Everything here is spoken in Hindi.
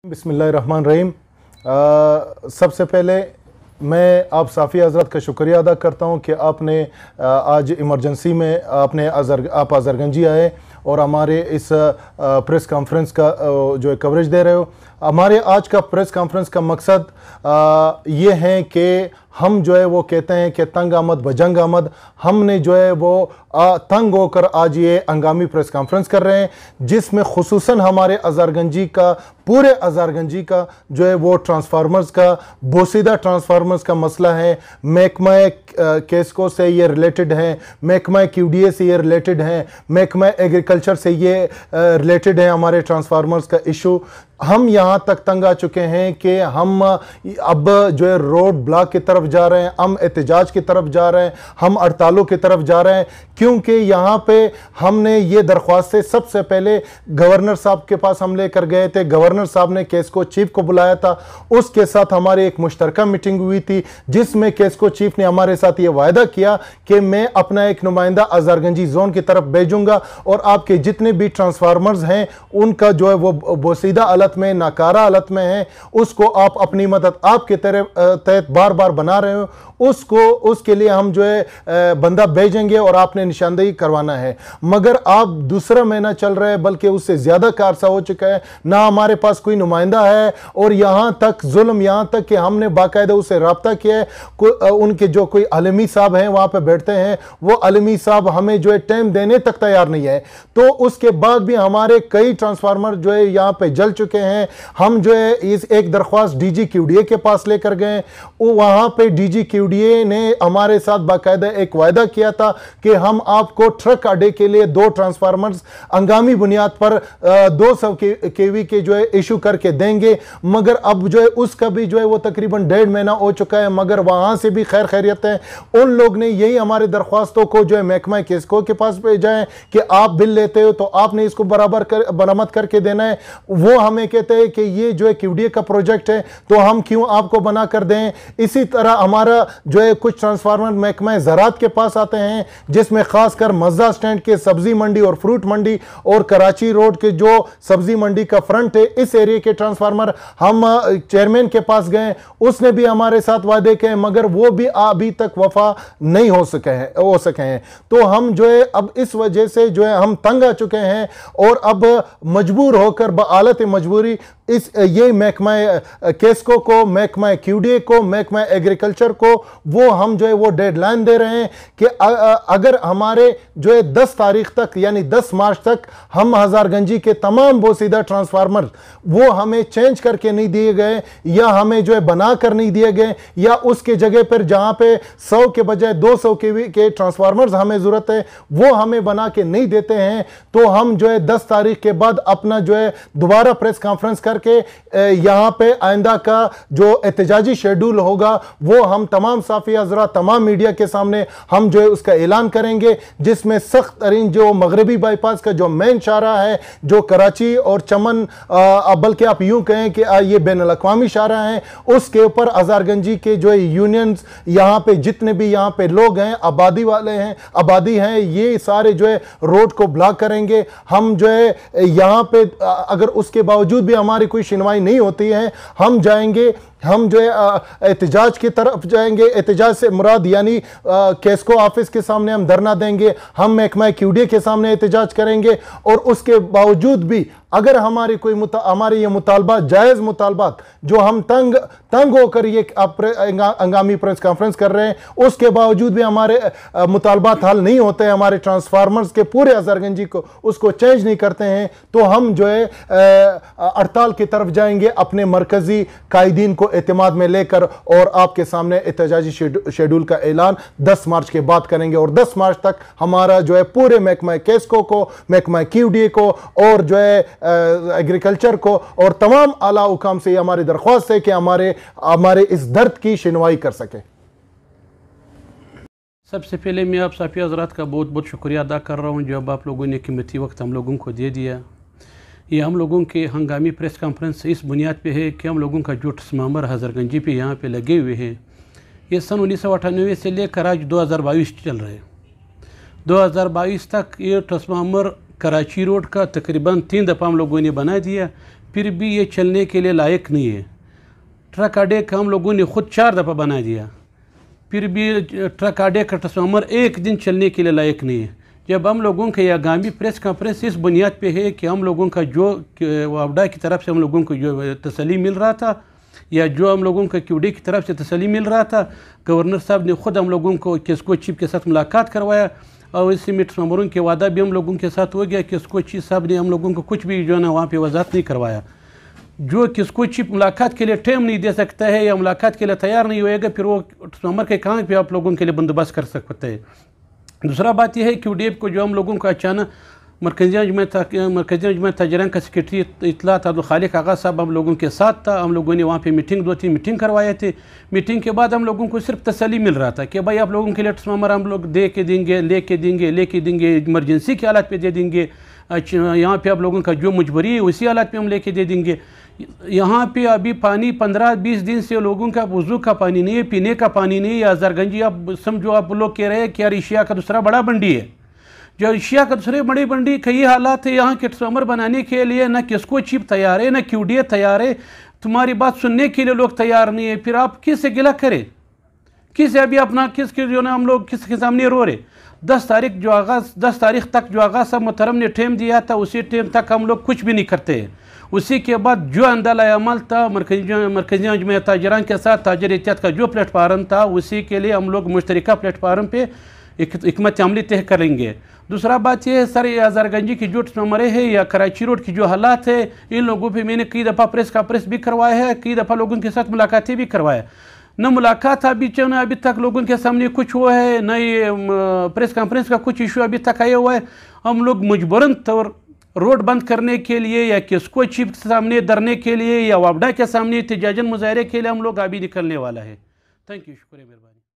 बिस्मिल्लाहिर्रहमानिर्रहीम। सबसे पहले मैं आप साफ़ी हज़रत का शुक्रिया अदा करता हूँ कि आपने आज इमरजेंसी में आप अज़रगंजी आए और हमारे इस प्रेस कॉन्फ्रेंस का जो है कवरेज दे रहे हो। हमारे आज का प्रेस कॉन्फ्रेंस का मकसद ये है कि हम जो है वो कहते हैं कि तंग आमद बजंग आमद, हमने जो है वो तंग होकर आज ये हंगामी प्रेस कॉन्फ्रेंस कर रहे हैं, जिसमें खुसूसन हमारे अज़रगंजी का पूरे अज़रगंजी का जो है वो ट्रांसफार्मर्स का बोसीदा ट्रांसफार्मर्स का मसला है। महकमा केस्को से ये रिलेटेड है, महकमा QDA से ये रिलेटेड है, महकमा एग्रीकल्चर से ये रिलेटेड है। हमारे ट्रांसफार्मर्स का इशू हम यहाँ तक तंग आ चुके हैं कि हम अब जो है रोड ब्लॉक की तरफ जा रहे हैं, हम एहतजाज की तरफ जा रहे हैं, हम हड़तालों की तरफ जा रहे हैं, क्योंकि यहाँ पे हमने ये दरख्वास्तें सबसे पहले गवर्नर साहब के पास हम लेकर गए थे। गवर्नर साहब ने केस्को चीफ को बुलाया था, उसके साथ हमारी एक मुश्तरका मीटिंग हुई थी, जिसमें केस्को चीफ ने हमारे साथ ये वायदा किया कि मैं अपना एक नुमाइंदा अज़रगंजी जोन की तरफ भेजूंगा और आपके जितने भी ट्रांसफार्मर्स हैं उनका जो है वो बोसीदा हालत में, नाकारा हालत में है, उसको आप अपनी मदद आपके तहत बार बार बना रहे हो, उसके लिए हम जो है बंदा भेजेंगे और आपने निशानदेही करवाना है। मगर आप दूसरा महीना चल रहा है, बल्कि उससे ज्यादा का अरसा हो चुका है, ना हमारे पास कोई नुमाइंदा है और यहां तक जुल्म, यहां तक कि हमने बाकायदा उससे रब्ता किया है। उनके जो कोई आलमी साहब हैं वहां पे बैठते हैं, वो आलमी साहब हमें जो है टाइम देने तक तैयार नहीं है। तो उसके बाद भी हमारे कई ट्रांसफार्मर जो है यहां पे जल चुके हैं। हम जो है इस एक दरख्वास्त DG QDA के पास लेकर गए, वहां पे DG QDA ने हमारे साथ बाकायदा एक वायदा किया था कि हम आपको ट्रक अड्डे के लिए 2 ट्रांसफार्मर्स हंगामी बुनियाद पर 200 kV के जो है इशू करके देंगे। मगर अब जो है उसका भी जो है वो तकरीबन 1.5 महीना हो चुका है, मगर वहां से भी खैर खैरियत है। उन लोग ने यही हमारे दरख्वास्तों को जो है महकमा केस्को के पास भेजा है कि आप बिल लेते हो तो आपने इसको बरामद करके देना है। वो हमें कहते हैं कि ये जो है QDA का प्रोजेक्ट है तो हम क्यों आपको बना कर दें। इसी तरह हमारा जो है कुछ ट्रांसफार्मर महकमा ज़राअत के पास आते हैं, जिसमें खासकर मज़दा स्टैंड के सब्जी मंडी और फ्रूट मंडी और कराची रोड के जो सब्जी मंडी का फ्रंट है, इस एरिया के ट्रांसफार्मर हम चेयरमैन के पास गए, उसने भी हमारे साथ वादे किए, मगर वो भी अभी तक वफा नहीं हो सके हैं। तो हम जो है अब इस वजह से जो है हम तंग आ चुके हैं और अब मजबूर होकर बआलत मजबूरी ये महकमा केस्को को, महकमा QDA को, महकमा एग्रीकल्चर को वो हम जो है वो डेडलाइन दे रहे हैं कि अगर हमारे जो है 10 तारीख तक यानी 10 मार्च तक हम हज़रगंजी के तमाम बोसीदा ट्रांसफार्मर वो हमें चेंज करके नहीं दिए गए या हमें जो है बना कर नहीं दिए गए, या उसके जगह पर जहां पे 100 के बजाय 200 kV के ट्रांसफार्मर्स हमें जरूरत है वो हमें बना के नहीं देते हैं, तो हम जो है 10 तारीख के बाद अपना जो है दोबारा प्रेस कॉन्फ्रेंस करके यहां पे आइंदा का जो एहतजाजी शेड्यूल होगा वो हम तमाम साफी हज़रात, तमाम मीडिया के सामने हम जो है उसका ऐलान करेंगे, जिसमें सख्त तरीन जो मगरबी बाईपास का जो मेन शाहराह है, जो कराची और चमन, बल्कि आप यूं कहें कि ये बैनुल अक़वामी शाहराह है, उसके ऊपर अज़रगंजी के जो है यूनियंस, यहाँ पे जितने भी यहाँ पे लोग हैं, आबादी हैं, ये सारे जो है रोड को ब्लॉक करेंगे। हम जो है यहाँ पे अगर उसके बावजूद भी हमारी कोई सुनवाई नहीं होती है, हम जाएंगे, हम जो है एहतजाज की तरफ जाएंगे। एहतजाज से मुराद यानी केस्को ऑफिस के सामने हम धरना देंगे, हम महकमा QDA के सामने एहतजाज करेंगे, और उसके बावजूद भी अगर हमारी हमारे ये मुतालबात, जायज़ मुतालबात जो हम तंग होकर ये हंगामी प्रेस कॉन्फ्रेंस कर रहे हैं, उसके बावजूद भी हमारे मुतालबात हल नहीं होते हैं, हमारे ट्रांसफार्मर्स के पूरे अज़रगंजी को उसको चेंज नहीं करते हैं, तो हम जो है हड़ताल की तरफ जाएंगे अपने मरकजी कायदीन को एतमाद में लेकर, और आपके सामने एहतजाजी शेड्यूल का ऐलान 10 मार्च के बाद करेंगे। और 10 मार्च तक हमारा जो है पूरे महकमा केस्को को, महकमा QDA को और जो है एग्रीकल्चर को और तमाम आला हुकाम से हमारी दरख्वास्त है कि हमारे इस दर्द की सुनवाई कर सके। सबसे पहले मैं आप साफी हज़रात का बहुत बहुत शुक्रिया अदा कर रहा हूँ, जो अब आप लोगों ने कीमती वक्त हम लोगों को दे दिया। ये हम लोगों के हंगामी प्रेस कॉन्फ्रेंस इस बुनियाद पे है कि हम लोगों का जो ट्रांसफार्मर हज़रगंजी पे यहाँ पे लगे हुए हैं, ये सन 1998 से लेकर आज 2022 चल रहे हैं। 2022 तक ये ट्रांसफार्मर कराची रोड का तकरीबन 3 दफ़ा हम लोगों ने बना दिया, फिर भी ये चलने के लिए लायक नहीं है। ट्रक अड्डे का हम लोगों ने खुद 4 दफ़ा बना दिया, फिर भी ट्रक अड्डे का ट्रांसफार्मर एक दिन चलने के लिए लायक नहीं है। जब हम लोगों के आगामी प्रेस कॉन्फ्रेंस इस बुनियाद पे है कि हम लोगों का जो वापडा की तरफ से हम लोगों को जो तसल्ली मिल रहा था या जो हम लोगों को क्यूडी की तरफ से तसल्ली मिल रहा था, गवर्नर साहब ने ख़ुद हम लोगों को किस्को चीफ के साथ मुलाकात करवाया और इसी में ट्रांसफार्मरों के वादा भी हम लोगों के साथ हो गया। किस्को चीफ साहब ने हम लोगों को कुछ भी जो है ना वहाँ पर वजाहत नहीं करवाया। जो किसको चीफ मुलाकात के लिए टाइम नहीं दे सकता है या मुलाकात के लिए तैयार नहीं होएगा, फिर वो ट्रांसफार्मर के कहाँ पे आप लोगों के लिए बंदोबस्त कर सकते हैं। दूसरा बात यह है कि QDF को जो हम लोगों को अचानक मरकज़ी अंजुमन ताजरान का सेक्रेटरी इतलात अब्दुल खालिक आगा साहब हम लोगों के साथ था। हम लोगों ने वहाँ पे मीटिंग 2-3 मीटिंग करवाए थे। मीटिंग के बाद हम लोगों को सिर्फ तसल्ली मिल रहा था कि भाई आप लोगों के लिए ट्रांसफार्मर हम लोग दे के देंगे, लेके देंगे, इमरजेंसी के हालात पे दे देंगे। यहाँ पे आप लोगों का जो मजबूरी है उसी हालात पे हम लेके दे देंगे। यहाँ पे अभी पानी 15-20 दिन से लोगों का वुज़ू का पानी नहीं है, पीने का पानी नहीं है। अजहरगंजी आप समझो, आप लोग कह रहे हैं कि यार एशिया का दूसरा बड़ा मंडी है। जो एशिया का दूसरी बड़ी मंडी कई हालात है, यहाँ के ट्रांसफार्मर बनाने के लिए ना किसको चीफ तैयार है, ना QDF तैयार है। तुम्हारी बात सुनने के लिए लोग तैयार नहीं है। फिर आप किससे गिला करें, किस अभी अपना किसके जो ना हम लोग किसके सामने रो रहे। 10 तारीख तक जो आगाज़ साहब मोहतरम ने टाइम दिया था, उसी टाइम तक हम लोग कुछ भी नहीं करते हैं। उसी के बाद जो अंदाज़ा अमल था मरकज़ी अंजुमन ताजरान के साथ ताजर एहतियात का जो प्लेटफार्म था, उसी के लिए हम लोग मुश्तरका प्लेटफार्म पे हिकमत अमली तय करेंगे। दूसरा बात यह है सर, ये अजहरगंजी की जो ट्रांसफार्मर है या कराची रोड की जो हालात है, इन लोगों पे मैंने कई दफ़ा प्रेस कॉन्फ्रेंस भी करवाया है, कई दफ़ा लोगों के साथ मुलाकातें भी करवाया। न मुलाकात अभी तक लोगों के सामने कुछ हुआ है, न ये प्रेस कॉन्फ्रेंस का कुछ इशू अभी तक आया हुआ है। हम लोग मजबूरन तौर रोड बंद करने के लिए या किसको चीफ के सामने धरने के लिए या वापडा के सामने एहतजाजन मुजाहरे के लिए हम लोग अभी निकलने वाला है। थैंक यू, शुक्रिया, मेहरबानी।